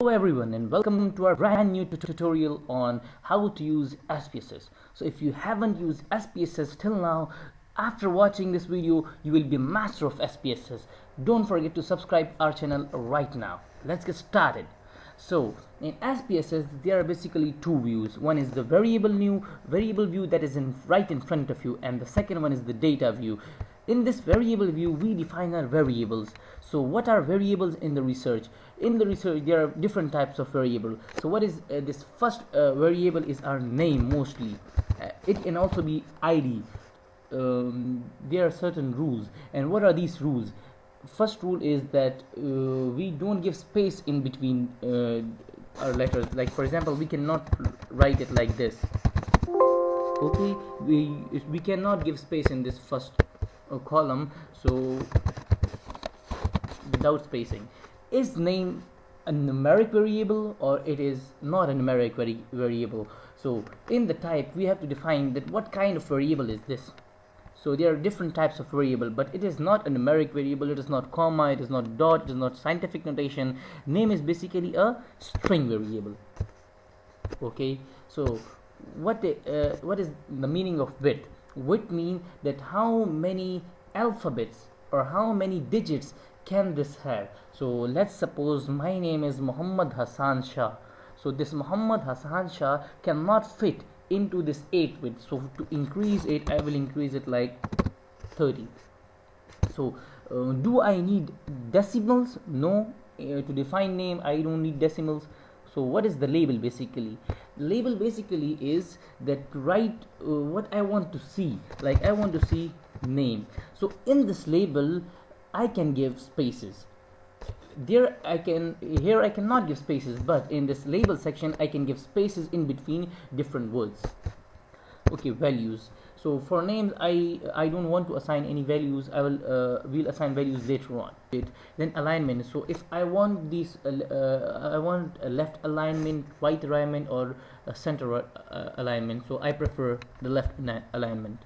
Hello everyone and welcome to our brand new tutorial on how to use SPSS. So if you haven't used SPSS till now, after watching this video you will be a master of SPSS. Don't forget to subscribe our channel right now. Let's get started. So in SPSS there are basically two views. One is the variable view that is right in front of you, and the second one is the data view. In this variable view we define our variables. So what are variables in the research? In the research there are different types of variable. So what is this first variable is our name mostly. It can also be ID. There are certain rules, and what are these rules? First rule is that we don't give space in between our letters. Like for example, we cannot write it like this. Okay, we cannot give space in this first column, so without spacing. Is name a numeric variable or it is not a numeric variable? So in the type we have to define that what kind of variable is this. So there are different types of variable, but it is not a numeric variable, it is not comma, it is not dot, it is not scientific notation. Name is basically a string variable. Okay, so what is the meaning of width? Width means that how many alphabets or how many digits can this have. So let's suppose my name is Muhammad Hassan Shah. So this Muhammad Hassan Shah cannot fit into this 8 width. So to increase it, I will increase it like 30. So do I need decimals? No. To define name I don't need decimals. So what is the label basically? Label basically is that write what I want to see. Like I want to see name. So in this label I can give spaces. Here I cannot give spaces, but in this label section I can give spaces in between different words. Okay, values. So for names I don't want to assign any values. We'll assign values later on. Then alignment. So if I want these I want a left alignment, right alignment, or a center alignment, so I prefer the left alignment.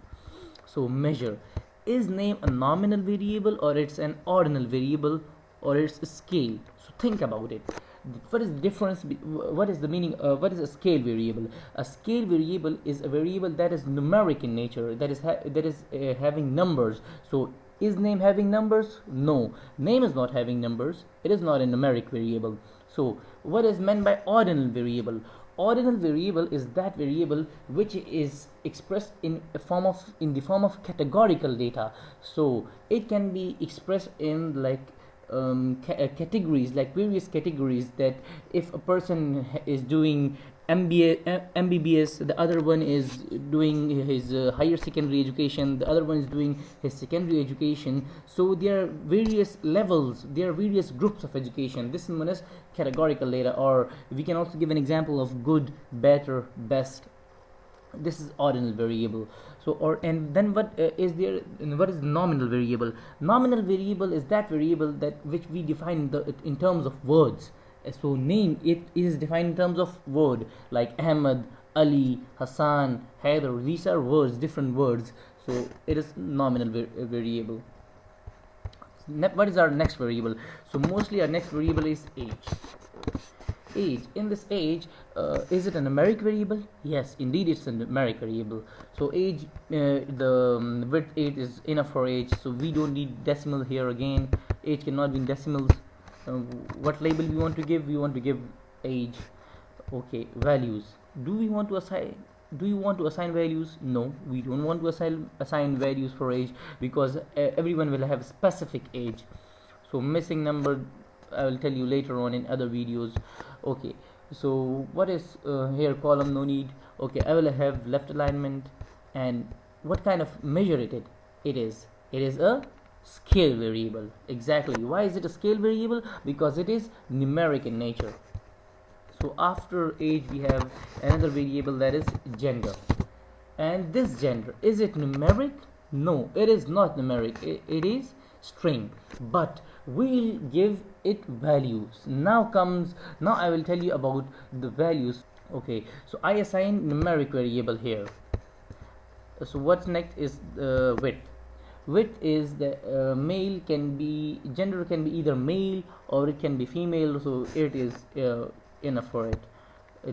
So measure. Is name a nominal variable or it's an ordinal variable or it's a scale? So think about it. What is the difference? What is the meaning? What is a scale variable? A scale variable is a variable that is numeric in nature, that is having numbers. So is name having numbers? No, name is not having numbers. It is not a numeric variable. So what is meant by ordinal variable? Ordinal variable is that variable which is expressed in the form of categorical data. So it can be expressed in like categories, like various categories, that if a person is doing MBBS, the other one is doing his higher secondary education, the other one is doing his secondary education. So there are various levels, there are various groups of education. This is known as categorical data, or we can also give an example of good, better, best. This is ordinal variable. So and then what is nominal variable? Nominal variable is that variable which we define in terms of words. So name, it is defined in terms of word, like Ahmad, Ali, Hassan, Haider. These are words, different words. So it is nominal variable. What is our next variable? So mostly our next variable is age. Age. In this age, is it a numeric variable? Yes, indeed it's a numeric variable. So age, the width 8 is enough for age, so we don't need decimal here again. Age cannot be in decimals. What label we want to give? We want to give age. Okay, values. Do you want to assign values? No, we don't want to assign values for age, because everyone will have a specific age. So missing number I will tell you later on in other videos. Okay, so what is here? Column, no need. Okay, I will have left alignment. And what kind of measure it is a scale variable. Exactly. Why is it a scale variable? Because it is numeric in nature. So after age we have another variable, that is gender. And this gender, is it numeric? No, it is not numeric. It is string, but we'll give it values. Now I will tell you about the values. Okay, so I assign numeric variable here. So what's next is width. width is the male can be, gender can be either male or it can be female, so it is enough for it.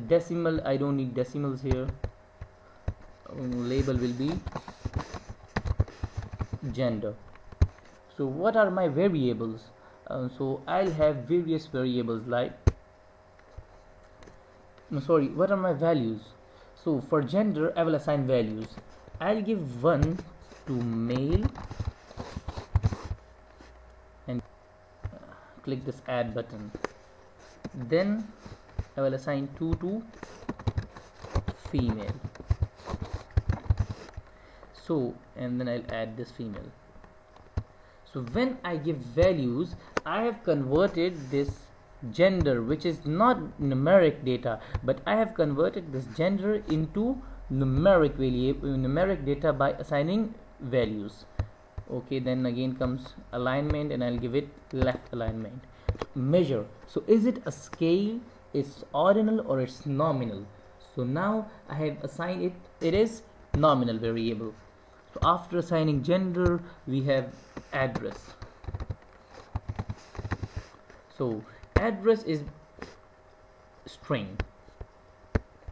Decimal, I don't need decimals here. Label will be gender. So what are my variables? So I'll have various variables like, no, sorry, what are my values? So for gender I will assign values. I'll give 1 to male and click this add button. Then I will assign 2 to female. So, and then I'll add this female. So when I give values, I have converted this gender, which is not numeric data, but I have converted this gender into numeric data by assigning values. Okay, then again comes alignment, and I'll give it left alignment. Measure, so is it a scale, it's ordinal, or it's nominal? So now I have assigned it, it is nominal variable. So after assigning gender, we have address. So address is string,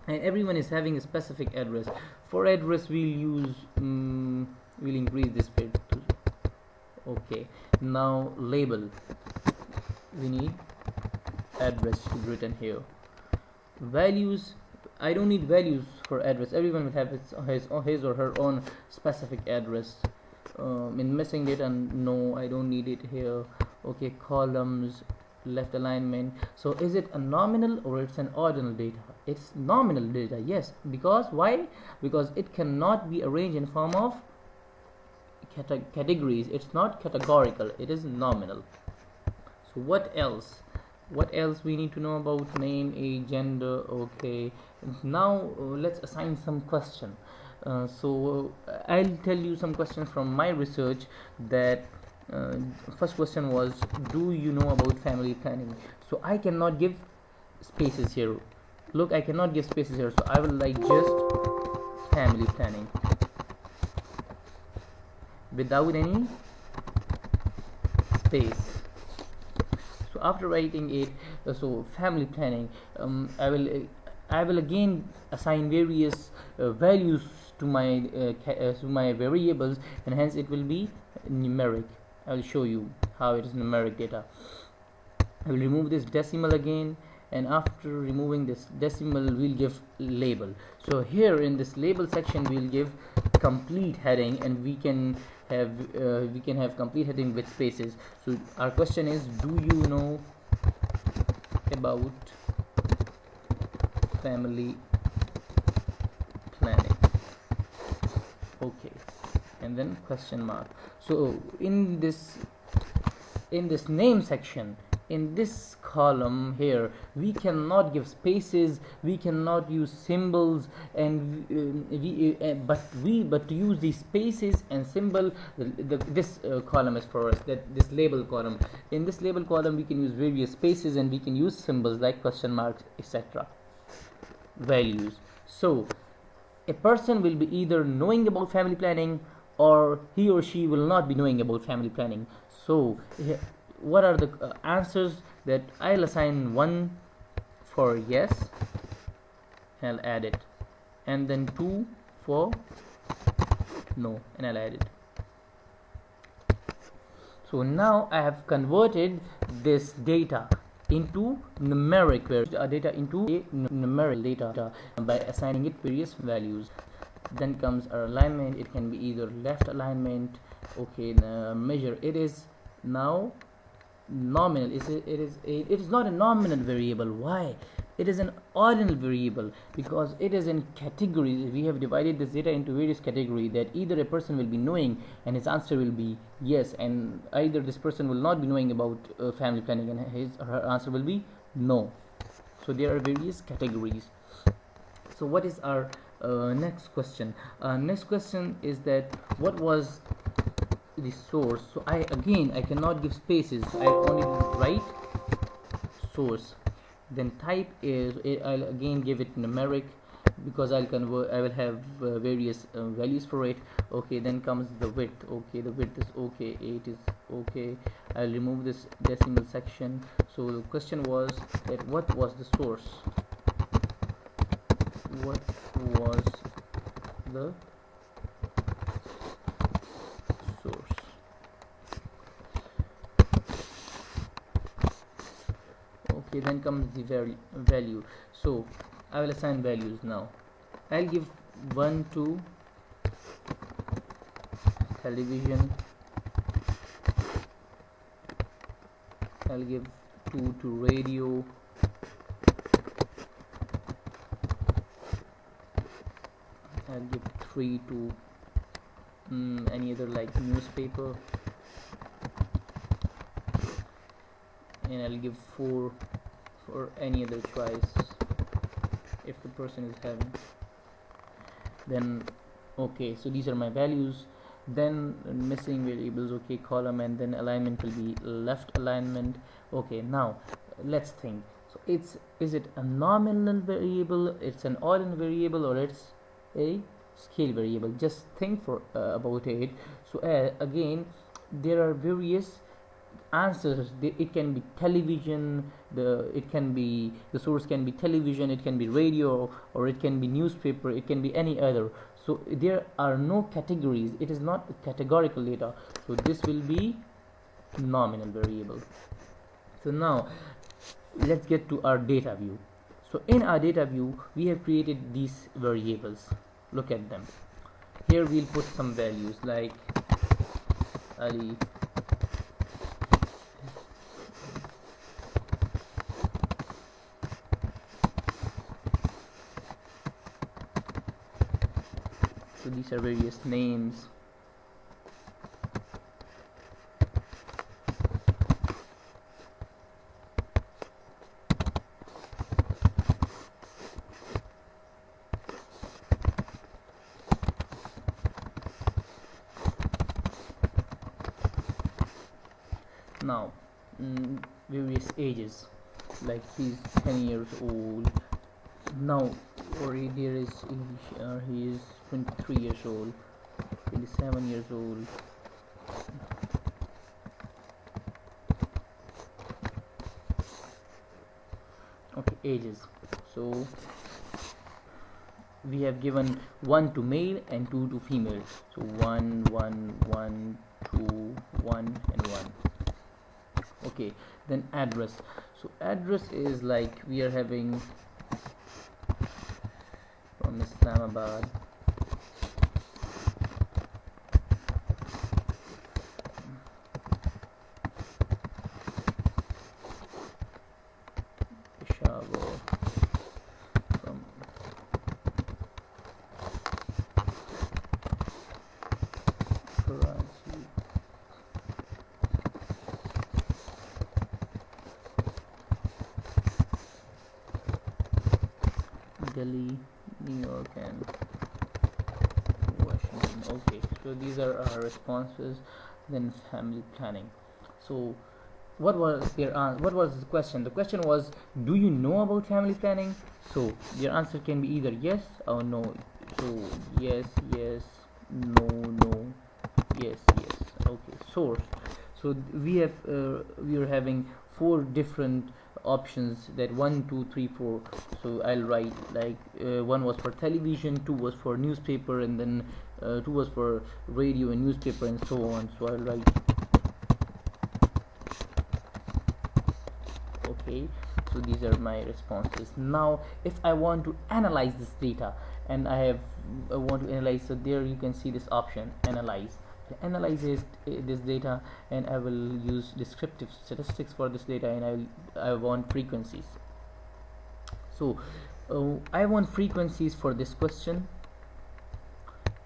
and everyone is having a specific address. For address we'll use we'll increase this bit to, okay. Now label, we need address to be written here. Values, I don't need values for address. Everyone will have his or her own specific address. In missing data, no, I don't need it here. Okay, columns, left alignment. So is it a nominal or it's an ordinal data? It's nominal data, yes. Because why? Because it cannot be arranged in form of categories. It's not categorical, it is nominal. So what else we need to know about name, age, gender? Okay, now let's assign some question. So I'll tell you some questions from my research. That first question was, do you know about family planning? So I cannot give spaces here. Look, I cannot give spaces here, so I will write just family planning without any space. So after writing it, so family planning, I will again assign various values to my variables, and hence it will be numeric. I will show you how it is numeric data. I will remove this decimal again, and after removing this decimal we'll give label. So here in this label section we'll give complete heading, and we can have complete heading with spaces. So our question is, do you know about family planning? Okay, and then question mark. So in this name section, in this column here, we cannot give spaces, we cannot use symbols, and but to use these spaces and symbol, this column is for us, that this label column. In this label column we can use various spaces, and we can use symbols like question marks, etc. Values. So a person will be either knowing about family planning, or he or she will not be knowing about family planning. So what are the answers? That I'll assign 1 for yes, and I'll add it, and then 2 for no, and I'll add it. So now I have converted this data into numeric data into a numeric data by assigning it various values. Then comes our alignment. It can be either left alignment. Okay, measure, it is now nominal. It is not a nominal variable. Why? It is an ordinal variable, because it is in categories. We have divided this data into various categories, that either a person will be knowing and his answer will be yes, and either this person will not be knowing about family planning and his or her answer will be no. So there are various categories. So what is our next question? Next question is that what was the source? So I cannot give spaces, so I only write source. Then type is, I'll again give it numeric, because I will have various values for it. Okay, then comes the width. Okay, the width is okay, 8 is okay. I'll remove this decimal section. So the question was that what was the source, what was the source. Okay, then comes the value. So I will assign values now. I'll give 1 to television, I'll give 2 to radio, I'll give 3 to any other like newspaper, and I'll give 4 for any other choice if the person is having. Then okay, so these are my values. Then missing variables, okay, column, and then alignment will be left alignment. Okay, now let's think. So is it a nominal variable, it's an ordinal variable, or it's a scale variable? Just think for about it. So again, there are various answers. It can be television, the source can be television, it can be radio, or it can be newspaper, it can be any other. So there are no categories, it is not categorical data, so this will be nominal variable. So now let's get to our data view. So in our data view we have created these variables. Look at them. Here we'll put some values like Ali. So these are various names. Now various ages, like he's 10 years old now, or there is he is 23 years old, 27 years old. Okay, ages. So we have given 1 to male and 2 to female. So 1 1 1 2 1 and 1. Okay, then address. So address is like we are having from Islamabad, Peshawar, from Karachi, Delhi, New York, and Washington. Okay, so these are our responses. Then family planning. So what was what was the question? The question was, do you know about family planning? So your answer can be either yes or no. So yes, yes, no, no, yes, yes. Okay, source. So we are having 4 different options, that 1 2 3 4. So I'll write like 1 was for television, 2 was for newspaper, and then 2 was for radio and newspaper, and so on. So I'll write okay. So these are my responses. Now if I want to analyze this data, and I want to analyze, so there you can see this option, analyze. Analyzes this data, and I will use descriptive statistics for this data, and I want frequencies. So I want frequencies for this question.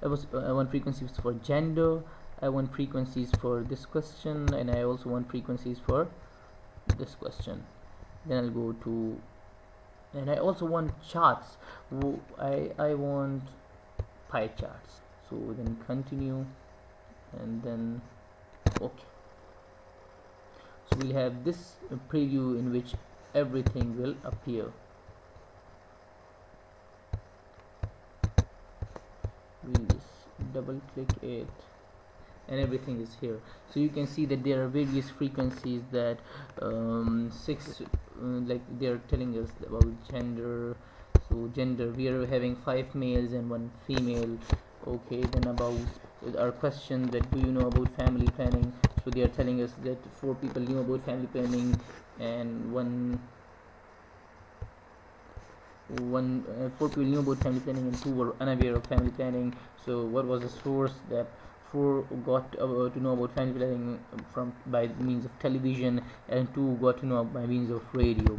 I want frequencies for gender, I want frequencies for this question, and I also want frequencies for this question. Then I'll go to, and I also want charts. I want pie charts. So then continue, and then okay. So we'll have this preview in which everything will appear. we'll just double click it, and everything is here. So you can see that there are various frequencies that six like they're telling us about gender. So gender, we are having 5 males and 1 female. Okay, then about our question that do you know about family planning, so they are telling us that 4 people knew about family planning and 4 people knew about family planning and 2 were unaware of family planning. So what was the source that 4 got to know about family planning from by means of television, and 2 got to know by means of radio.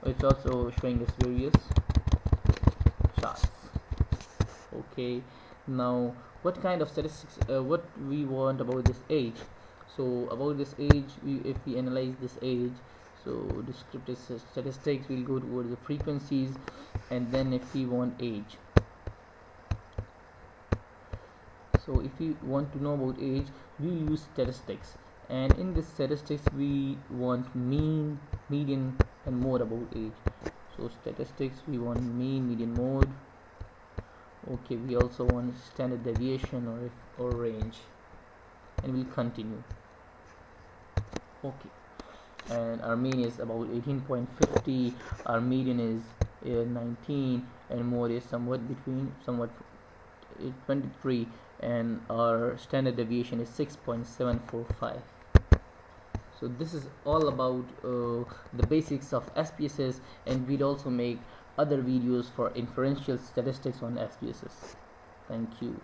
It's also showing us various charts. Okay, now what kind of statistics what we want about this age. So about this age, if we analyze this age, so descriptive statistics will go towards the frequencies, and then if we want age, so if we want to know about age, we use statistics, and in this statistics we want mean, median and mode about age. So statistics, we want mean, median, mode. Okay, we also want standard deviation or range, and we'll continue. Okay, and our mean is about 18.50, our median is 19, and mode is somewhat 23, and our standard deviation is 6.745. So this is all about the basics of SPSS, and we'll also make other videos for inferential statistics on SPSS. Thank you.